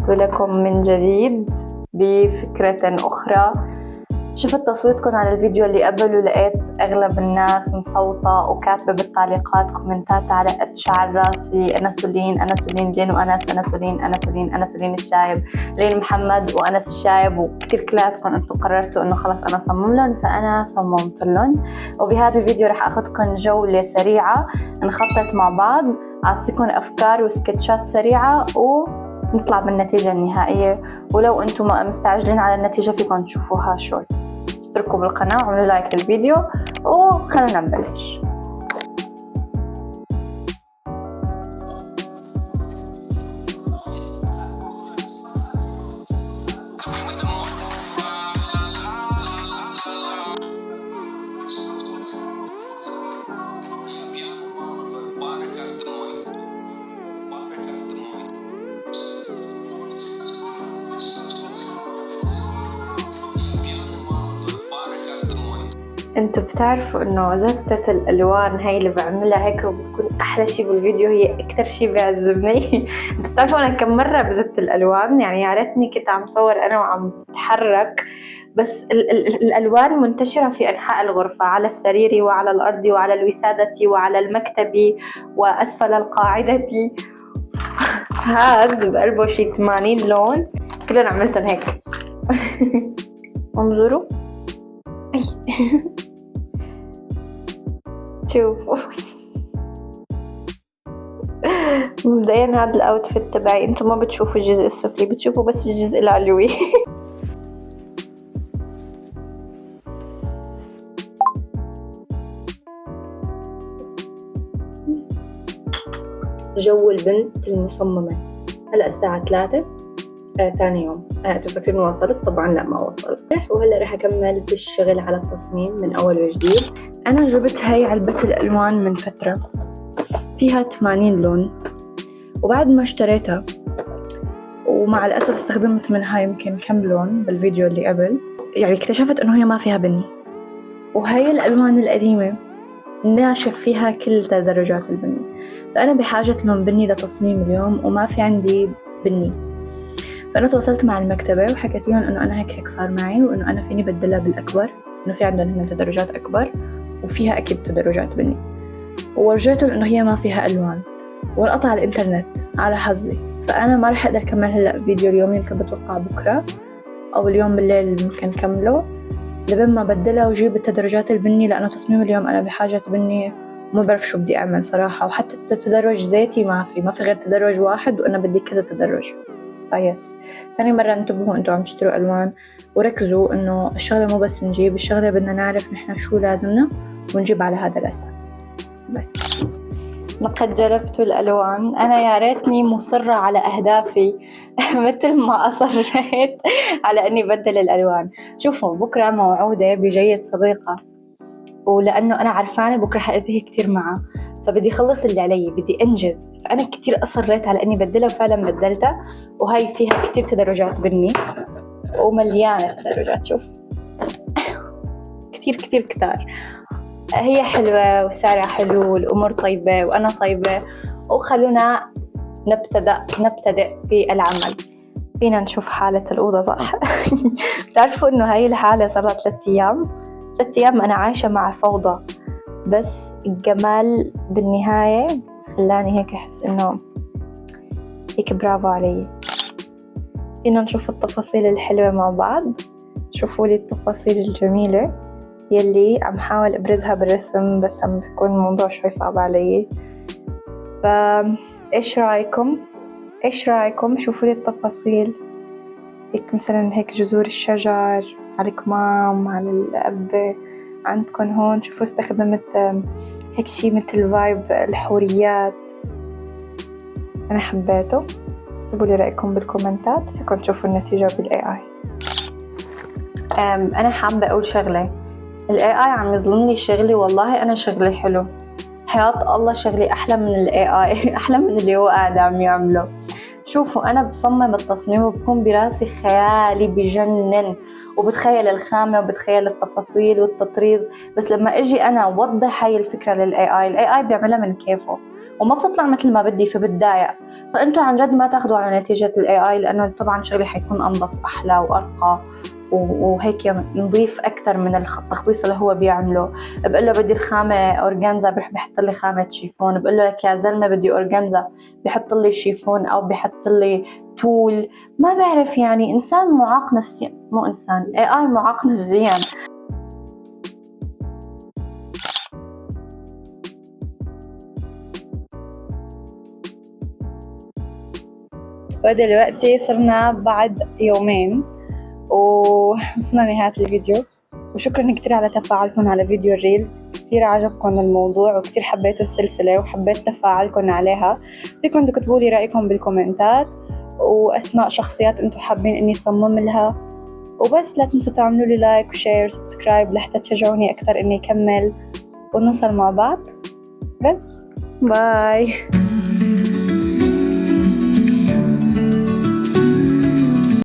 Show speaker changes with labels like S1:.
S1: عدت لكم من جديد بفكرة أخرى. شفت تصويتكم على الفيديو اللي قبل ولقيت أغلب الناس مصوتة وكاتبة بالتعليقات كومنتات على قد شعر راسي. أنا سولين، أنا سولين لين وأنس، أنا سولين، أنا سولين، أنا سولين الشايب، لين محمد وأنس الشايب، وكتير كلاتكم أنتم قررتوا إنه خلص أنا صمم لهم، فأنا صممت لهم. وبهذا الفيديو رح أخذكم جولة سريعة نخطط مع بعض، أعطيكم أفكار وسكتشات سريعة ونطلع بالنتيجة النهائية. ولو أنتم مستعجلين على النتيجة فيكم تشوفوها شورت. اشتركوا بالقناة وعملوا لايك للفيديو وخلونا نبلش. انتوا بتعرفوا انه زتة الالوان هاي اللي بعملها هيك وبتكون احلى شي بالفيديو، هي اكتر شي بيعجبني. انتوا بتعرفوا انا كم مرة بزت الالوان، يعني يا ريتني كنت عم صور انا وعم بتحرك، بس الالوان منتشرة في انحاء الغرفة، على السرير وعلى الارض وعلى الوسادة وعلى المكتب واسفل القاعدة. هاد بقلبه شي 80 لون كلهم عملتهم هيك. انظروا شوفوا. مبدئيا هذا الاوتفيت تبعي، انتم ما بتشوفوا الجزء السفلي، بتشوفوا بس الجزء العلوي. جو البنت المصممة. هلا الساعة 3 ثاني يوم. تفكرين وصلت؟ طبعا لا ما وصلت. وهلا رح اكمل بالشغل على التصميم من اول وجديد. انا جبت هاي علبة الالوان من فترة، فيها 80 لون، وبعد ما اشتريتها ومع الاسف استخدمت منها يمكن كم لون بالفيديو اللي قبل، يعني اكتشفت انه هي ما فيها بني، وهي الالوان القديمة ناشف فيها كل تدرجات البني، فانا بحاجة لون بني لتصميم اليوم وما في عندي بني. فأنا تواصلت مع المكتبة وحكيت لهم إنه أنا هيك صار معي، وإنه أنا فيني بدلها بالأكبر، إنه في عندنا هنا تدرجات أكبر وفيها أكيد تدرجات بني. وورجيتهم إنه هي ما فيها ألوان، وانقطع على الإنترنت على حظي. فأنا ما رح أقدر أكمل هلأ فيديو اليوم، يمكن بتوقع بكرة أو اليوم بالليل ممكن كمله لبين ما بدلها وجيب التدرجات البني، لأنه تصميم اليوم أنا بحاجة بني وما بعرف شو بدي أعمل صراحة. وحتى تدرج زيتي ما في غير تدرج واحد، وأنا بدي كذا تدرج. يس. ثاني مرة انتبهوا انتوا عم تشتروا ألوان وركزوا انه الشغلة مو بس نجيب الشغلة، بدنا نعرف نحن شو لازمنا ونجيب على هذا الأساس. بس لقد جربت الألوان. أنا يا ريتني مصرة على أهدافي مثل ما أصريت على أني بدل الألوان. شوفوا بكرة موعودة بجيد صديقة، ولأنه أنا عارفانة بكرة حأذيه كتير معه، فبدي خلص اللي علي، بدي أنجز. فأنا كتير أصريت على أني بدلها، وفعلا بدلتها، وهاي فيها كتير تدرجات بني ومليانة تدرجات. شوف كتير كتير كتار. هي حلوة وسعرها حلو والأمور طيبة وأنا طيبة، وخلونا نبتدئ في العمل. فينا نشوف حالة الأوضة صح؟ تعرفوا إنه هاي الحالة صارت 3 أيام أنا عايشة مع فوضى، بس الجمال بالنهاية خلاني هيك أحس إنه هيك برافو علي. فينا نشوف التفاصيل الحلوة مع بعض. شوفوا لي التفاصيل الجميلة يلي عم حاول أبرزها بالرسم، بس عم بيكون الموضوع شوي صعب علي. إيش رأيكم؟ شوفوا لي التفاصيل، هيك مثلا هيك جذور الشجر على الكمام على الأب عندكم هون. شوفوا استخدمت هيك شي مثل فايب الحوريات، أنا حبيته. اكتبوا لي رأيكم بالكومنتات، فيكم تشوفوا النتيجة بالاي اي. أنا حابة أقول شغلة، الاي اي عم يظلم لي شغلي. والله أنا شغلي حلو، حياة الله شغلي أحلى من الاي اي، أحلى من اللي هو قاعد عم يعمله. شوفوا أنا بصمم التصميم وبكون براسي خيالي بجنن، وبتخيل الخامة وبتخيل التفاصيل والتطريز، بس لما اجي أنا أوضح هاي الفكرة للاي اي، الاي اي بيعملها من كيفه وما بتطلع مثل ما بدي فبتضايق. فأنتوا عن جد ما تاخدوا على نتيجة ال AI، لأنه طبعا شغلي حيكون أنظف أحلى وأرقى وهيك نضيف أكتر من التخبيص اللي هو بيعمله. بقول له بدي الخامة أورجانزا بيروح بيحط لي خامة شيفون، بقول له لك يا زلمة بدي أورجانزا بيحط لي شيفون أو بيحط لي تول. ما بعرف، يعني إنسان معاق نفسيا، مو إنسان، AI معاق نفسيا. ودلوقتي صرنا بعد يومين ووصلنا لنهاية الفيديو، وشكرا كتير على تفاعلكم على فيديو الريلز. كتير عجبكم الموضوع وكتير حبيتوا السلسلة وحبيت تفاعلكم عليها. فيكم تكتبوا لي رأيكم بالكومنتات وأسماء شخصيات انتم حابين اني صمم لها. وبس لا تنسوا تعملوا لي لايك وشير وسبسكرايب لحتى تشجعوني أكتر اني أكمل ونوصل مع بعض. بس باي.